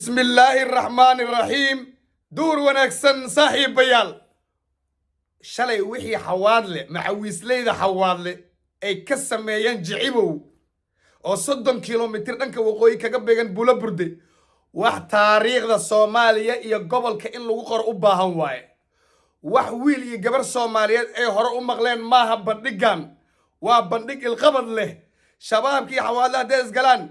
بسم الله الرحمن الرحيم دور ونكسن صاحب بيال شلي وحي حوادله معويس ليدا حوادله اي كسميان جعيبو oo 30 kilomitir dhanka waqooyi kaga beegan bula burde wax taariikhda Soomaaliya iyo gobolka in lagu qor u baahan waaye wax wiil iyo gabar Soomaaliyeed ay hore u maqleen maaha bandhigan waa bandhig ilqabad leh shabaabkii xawaadlaha dees galaan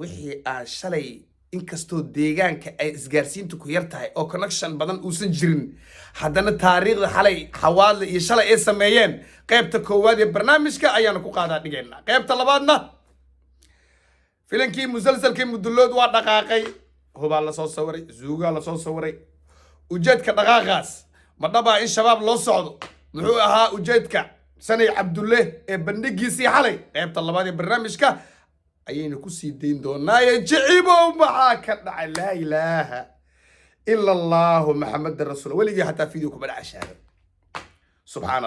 wixii aan shalay inkastoo deegaanka ay isgaarsiintu ku yar tahay oo connection badan uusan jirin haddana taariikhda xalay xawaadle iyo shalay ay sameeyeen qaybta koowaad ee barnaamijka ayaanu ku qaadaa dhigaynaa qaybta labaadna filankii musalsalkii mudullood waa dhaqaaqay hubaa la soo sawiray zuugaa la soo sawiray ujeedka dhaqaaqaas ma dhabaa in shabaab loo socdo muxuu ahaa ujeedka sanay cabdulle ee bandhigiisii xalay qaybta labaad ee barnaamijka ayaynu ku sii dayn doonaaye jicibow maxaa ka dhacay laa ilaaha ila allahu maxamed rasuul weligii hataa video kuma dhacashaada subxaan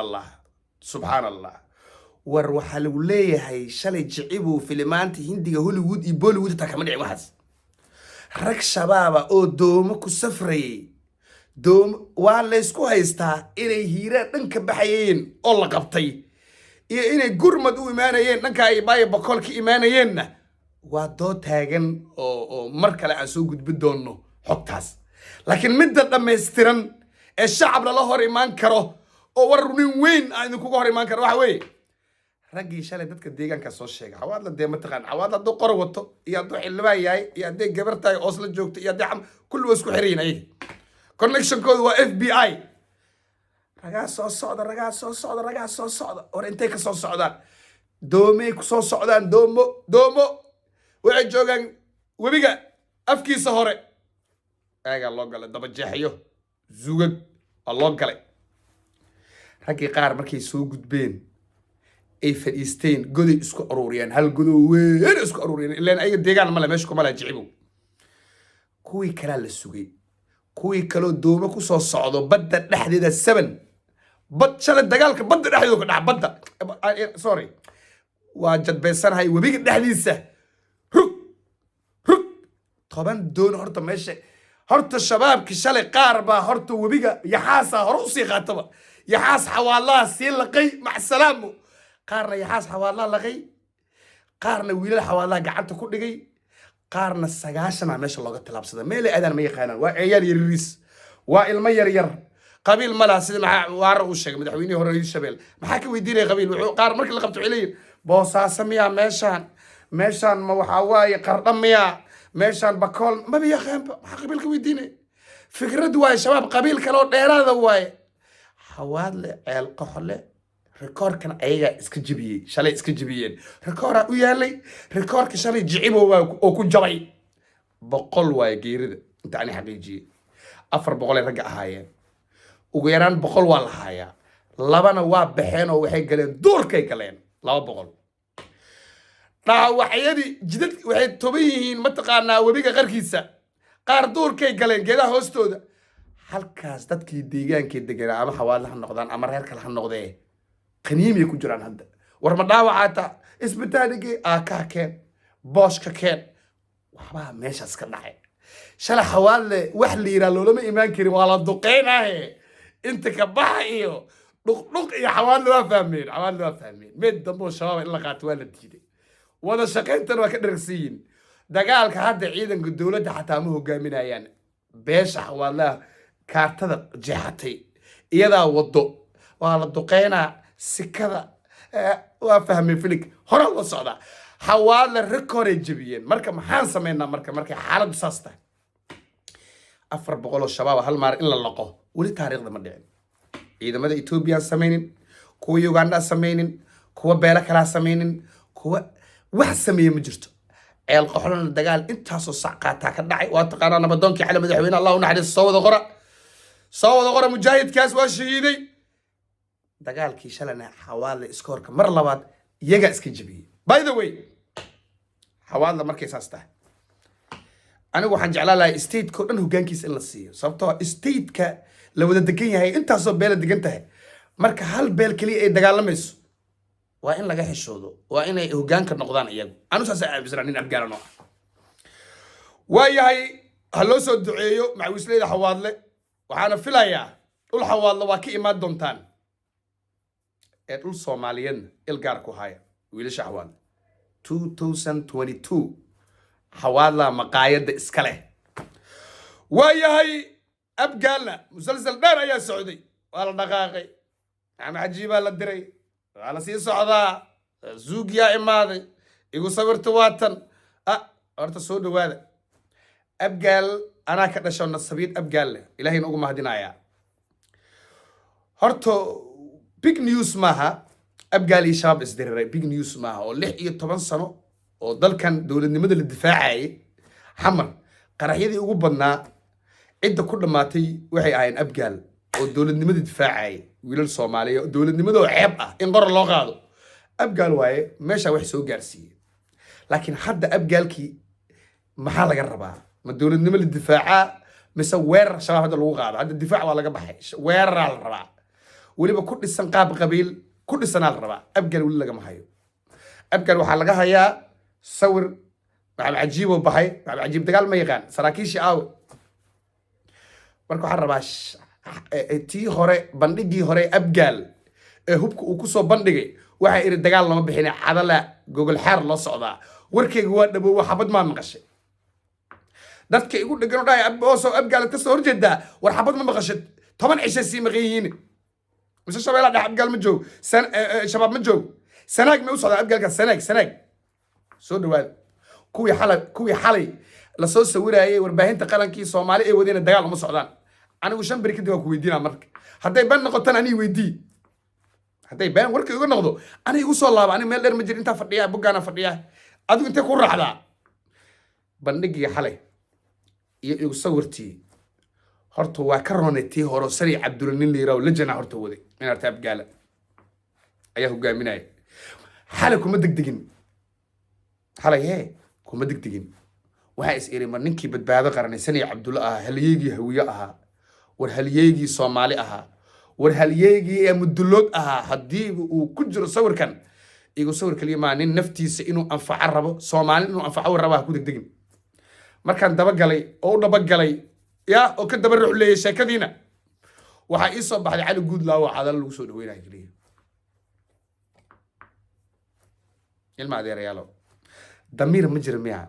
allah war waxaa lagu leeyahay shalay jicibow filimaanta hindiga hollywood iyo bollywood hataa kama dhicin waxaas rag shabaaba oo doomo ku safrayay waa laysku haystaa inay hiiraan dhanka baxayeen oo la qabtay iyo inay gurmad u imaanayeen dhanka ay baayo boqol ka imaanayeenna waa doo taagan oo mar kale aan soo gudbi doonno xogtaas laakiin midda dhammaystiran ee shacab lala hor imaan karo oo war nin weyn aan idinkuga hor imaan karo waxa weeye raggii shalay dadka deegaanka soo sheegay xawaadla dee mataqaan xawaadla hadduu qoro wato iyo hadduu xildhibaan yahay iyo hadday gabar tahay oosla joogto iyo haddii kulli waa isku xirayin ayaga connectionkoodu waa FBI ragaa soo socda war intay ka soo socdaan doomay ku soo socdaan doomo waxay joogaan webiga afkiisa hore aagaa loo galay daba jeexyo zugag waa loo galay raggii qaar markay soo gudbeen ay fadhiisteen goday isku aruuriyeen hal godoo weyn isku aruuriyeen ilaan ayaga deegaan male meesha kuma laha jicibow kuwii kalaa la sugay kuwii kaloo doomo ku soo socdo badda dhexdeeda 7 bad shalay dagaalka badda dhexdeedu ka dhax badda sorry waa jadbeysanahay webiga dhexdiisa rug 10 doon horta meesha horta shabaabki shalay qaar baa horta webiga yaxaasa hore usii qaataba yaxaas xawaalaha sii laqay macsalaamo qaarna yaxaas xawaalaha laqay qaarna wiilal xawaalaha gacanta ku dhigay qaarna 9 meesha looga tilaabsada meelay aadaan ma yaqaanaan waa ciyaar yariis waa ilmo yar qabiil malaha sida waara uu sheegay madaxweynihii hore Hirshabelle maxaa ka weydiinay qabiil wuxuu qaar markii la qabto ciileeyay boosaaso miyaa meeshaan ma waxa waaye qardha miyaa meeshaan bakool ma yaqaanba maxaa qabiil ka weydiinay fikrad waaye shabaab qabiil kale oo dheeraada waaye xawaadle ceel qoxle rikoorkan ayaga iska jibiyey shalay iska jibiyeen rikoora u yaalay rikoorka shalay jicibow oo ku jabay 100 waaye geerida inta aan xaqiijiyay 400 rag ahaayeen ugu yaraan 100 waa la haayaa labana waa baxeen oo waxay galeen duurkay galeen 200 dhaawacyadii jidad waxay toban yihiin mataqaanaa webiga qarkiisa qaar duurkay galeen geedaha hoostooda halkaas dadkii deegaankii deganaa ama xawaadlaha noqdaan ama reer kale ha noqdee qaniimay ku jiraan hadda war ma dhaawacaata isbitaaligii aakaa keen booshka keen waxbaa meeshaas ka dhacay shalay xawaadle wax la yidhaa loolama imaan karin waa la duqeynaahe inta ka baxa iyo dhuqdhuq iyo xawaadle waa fahmeen meed damboo shabaaba in la qaato waa la diiday wada shaqayntana waa ka dharagsiiyin dagaalka hadda ciidanka dowladda xataa ma hogaaminayaan beesha xawaadlaha kaartada jeexatay iyadaa wado waa la duqeynaa sikada waa fahmay filig hore la socdaa xawaadle rikoray jabiyeen marka maxaan sameynaa markay xaaladdu saas tahay 400 oo shabaab hal maar in la laqo weli taariikhda ma dhicin ciidamada Ethiopia sameeynin kuwa Uganda sameeynin kuwa beela kala sameeynin kuwa wax sameeyay ma jirto ceel qoxlana dagaal intaasoo sac qaata ka dhacay waa taqaanaa nabadoonkii xalay madaxweyne Allah u naxariisto soo wada qora mujaahidkaas waa shahiiday dagaalkii shalana xawaadle iskoorka mar labaad iyaga iska jabiyay by the way xawaadle markay saas tahay anigu waxaan jeclaan lahaa state-ko dhan hoggaankiisa in la siiyo sababtoo state-ka la wada degan yahay intaasoo beela degan tahay marka hal beel kaliya ay dagaalamayso waa in laga xishoodo waa inay hoggaanka noqdaan iyagu anu saas aaminsan nin abgaarano waayahay ha loo soo duceeyo macawisleyda xawaadle waxaana filayaa dhul xawaadle waa ka imaan doontaan ee dhul soomaaliyeedna ilgaar ku haya wiilasha xawaadle 2022 xawaadla maqaayadda iska leh waayahay abgaalna musalsal dheer ayaa socday waa la dhaqaaqay maxamed xajiibaa la diray waa la sii socdaa zuug yaa imaaday igu sawirta waatan horta soo dhawaada abgaal anaa ka dhasho nasabiid abgaal leh ilaahayna ugu mahadinayaa horta big news maaha abgaal iyo shabaab isdiriray big news maaha oo 16 sano oo dalkan dowladnimada la difaacayay xamar qaraxyadii ugu badnaa cidda ku dhamaatay waxay ahayn abgaal oo dowladnimada difaacayay wiilal Soomaaliya dowladnimada oo ceeb ah in qor loo qaado abgaal waaye meesha wax soo gaarsiiyay laakiin hadda abgaalkii maxaa laga rabaa ma dowladnimo la difaaca mise weerar shabaab hadda lagu qaado hadda difaac waa laga baxay weerar la rabaa waliba ku dhisan qaab qabiil ku dhisan la rabaa abgaal wali laga mahayo abgaal waxa laga hayaa sawir maxamed cajiib oo baxay maxamed cajiib dagaal ma yaqaan saraakiishii aaw marka waxa rabaa tii hore bandhigii hore abgaal ee hubka uu ku soo bandhigay waxa iri dagaal lama bixin cadala gogol xaar loo socdaa warkayga waa dhabow xabad ma maqashay dadka igu dhagan dhaay abooso abgaal ka soo horjeeda war xabad ma maqashid 10 cisho si maqayiin mise shabeela dhax abgaal ma joog shabaab ma joog sanaag ma u socdaa abgaalka sanaag soo dhawaad kuwii xalay la soo sawirayay warbaahinta qalankii Soomaali ee wadina dagaal uma socdaan anigu shan bari kadib waa ku weydiinaa marka hadday ban noqotaan ani weydii hadday ban warka igu noqdo ani igu soo laaba ani meel dheer ma jir inta fadhiya bugaana fadhiya adigu intee ku raacdaa bandhigii xalay iyo igu sawirtii horta waa ka roonaytii hore sari cabdulnin liiraw lajana horta waday in arta abgaala ayaa hogaaminaya xalay kuma degdegin xalay kuma degdegin waxa is iri mar ninkii badbaado qaranay sani cabdulla ah halyeegii hawiye ahaa war halyeegii Soomaali ahaa war halyeegii ee mudulood ahaa hadii uu ku jiro sawirkan igu sawir kaliya ma nin naftiisa inuu anfaco rabo Soomaali inuu anfaco rabo ku degdegin markaan daba galay ya oo ka daba ruux leeyay sheekadiina waxa ii soo baxday cali guudlaaw cadal lagu soo dhaweynaa kaliya ilma adeerayaalo damiir ma jiro miyaa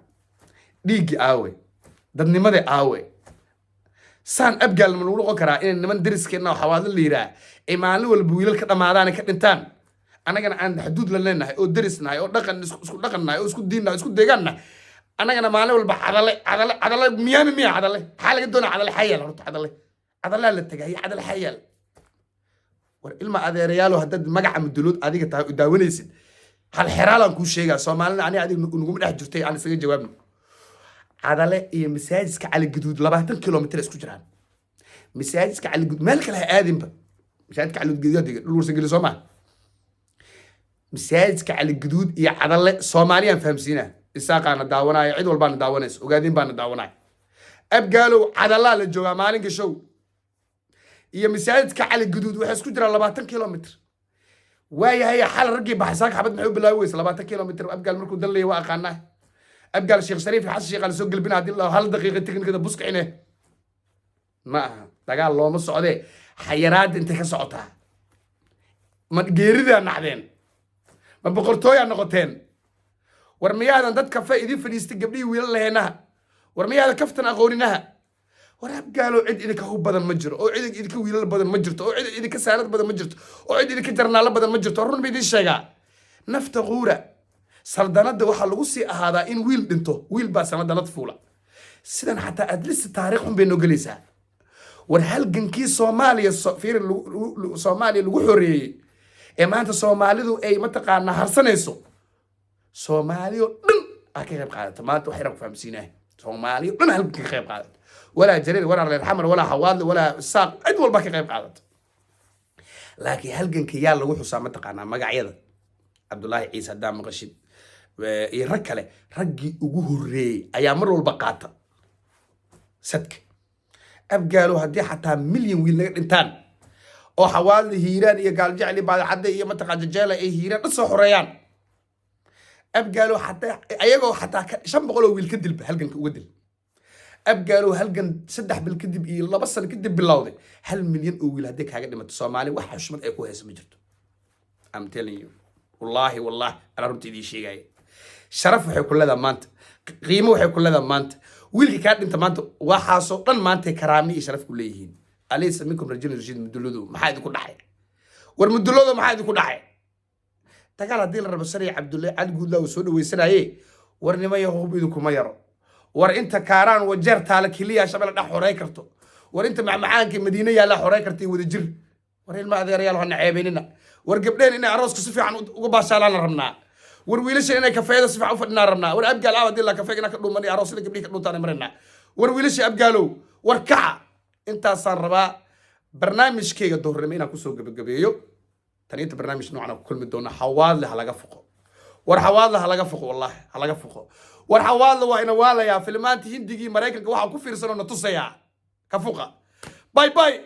dhiigi aawe dadnimada aawe saan abgaal ma lagu noqon karaa in niman deriskeena xawaadle la yiraa ay maalin walba wiilal ka dhamaadaan ka dhintaan anagana aan xuduud la leenahay oo derisnahay oo dhaqan isku dhaqannahay oo isku diinnahay isku deegaannahay anagana maalin walba cadale miyaami miya cadale maxaa laga doonaa cadale xayal horta cadalaa la tagay cadale xayal war ilma adeerayaalo haddaad magaca mudulood adiga tahay u daawanaysid hal xeraalan kuu sheegaa Soomaalina ani adiga nuguma dhex jirtay aan isaga jawaabno cadale iyo masaajidka cali guduud 20 kilomitir isku jiraan masaajidka cali guduud meel kale aadinba masaajidka cali guduud dhul warsan gali Soomaa masaajidka cali guduud iyo cadale Soomaaliyan fahamsiina isaaqana daawanaya cid walba daawanayso ogaadin baan daawanaya abgaalow cadala la jooga maalinka show iyo masaajidka cali guduud waxa isku jira 20 kilomitir waayahay xal ragii baxsaak xabad maxuu bilaawaysa 20 kilomitir abgaal markuu dalay waa aqaanaa abgaal sheekh shariif xasan sheekh aan soo galbina hadii la hal daqiiqo tiknikada buskicine ma dagaal looma socdee xayiraad inta ka socotaa ma geerida nacdeen ma boqortooya noqoteen war miyaadan dadka faa'iido fadhiistay gabdhii wiilal leheenaha war miyaadan kaftan aqooninaha war abgaalo cid idinka hub badan ma jiro oo cid idinka wiilal badan ma jirto oo cid idinka saarad badan ma jirto oo cid idinka jarnaalo badan ma jirto run bay idin sheegaa nafta quura saldanada waxa lagu sii ahaadaa in wiil dhinto wiil baa sanadalad fuula sidan xataa adlis taariikh xun bay noo galaysaa war halgankii Soomaaliya Soomaaliya lagu xoreeyay ee maanta Soomaalidu ay mataqaana harsanayso Soomaaliyo dhan ka qayb qaadata maanta waxay rag fahamsiinaa Soomaaliyo dhan halganka ka qayb qaadata ولا جرير ولا رير حمر ولا حواد ولا ساق عد والبا كيف قادت لكن هلقن كيال لو حسام تقانا مقعيدا عبد الله عيسى دام مقشد يركله رجي ugu horeey ayaa mar walba qaata sadka abgaalo hadii xataa milyan wiil naga dhintaan oo xawaali hiiraan iyo gaal jacli baad cadde iyo mataqaana jeela ay hiiraan soo xoreeyaan abgaalo xataa ayagoo xataa 500 wiil ka dilba halganka uga dil abgaalow halgan 3 bil kadib iyo 2 sano kadib bilowday 1 milyan oo wiil hadday kaaga dhimato Soomaali wax xushmad ay ku hayso ma jirto. I'm telling you والله أنا رنتي دي شيء جاي شرف وحي كل هذا مانت قيمة وحي كل هذا مانت ويلك كان أنت مانت وحاسو طن مانت كرامي شرف كليهين أليس منكم رجال رجال مدلودو ما حد يكون حي والمدلودو ما حد يكون حي تقال هدي الرب السريع عبد الله عاد قول له وسود ويسنا إيه ورني ما يهو بيدكم ما يرى ور أنت كاران وجرت على كلية شباب لا حريكرتو ور أنت مع معانك مدينية لا حريكرتي وذجر ورين ما ذي ريال هن عيبيننا ورقبلين إن عروسك صفي عن وباشالنا رمنا ورويلش إن كفاية صفي عن فدنا رمنا ورأبقى العوض إلا كفاية كدو مني عروس اللي قبليك كدو تاني مرنا ورويلش أبقالو وركع أنت صار ربا برنامج كي الظهر مين أكوسو قبيو تانيت برنامج نوعنا كل مدونا حوال لها لقى فوق ورحوال لها لقى فوق والله لقى فوق ورحوال وإنا والا يا فيلمات هندي مرايك واحد كفير سنة نتصيا كفوقة باي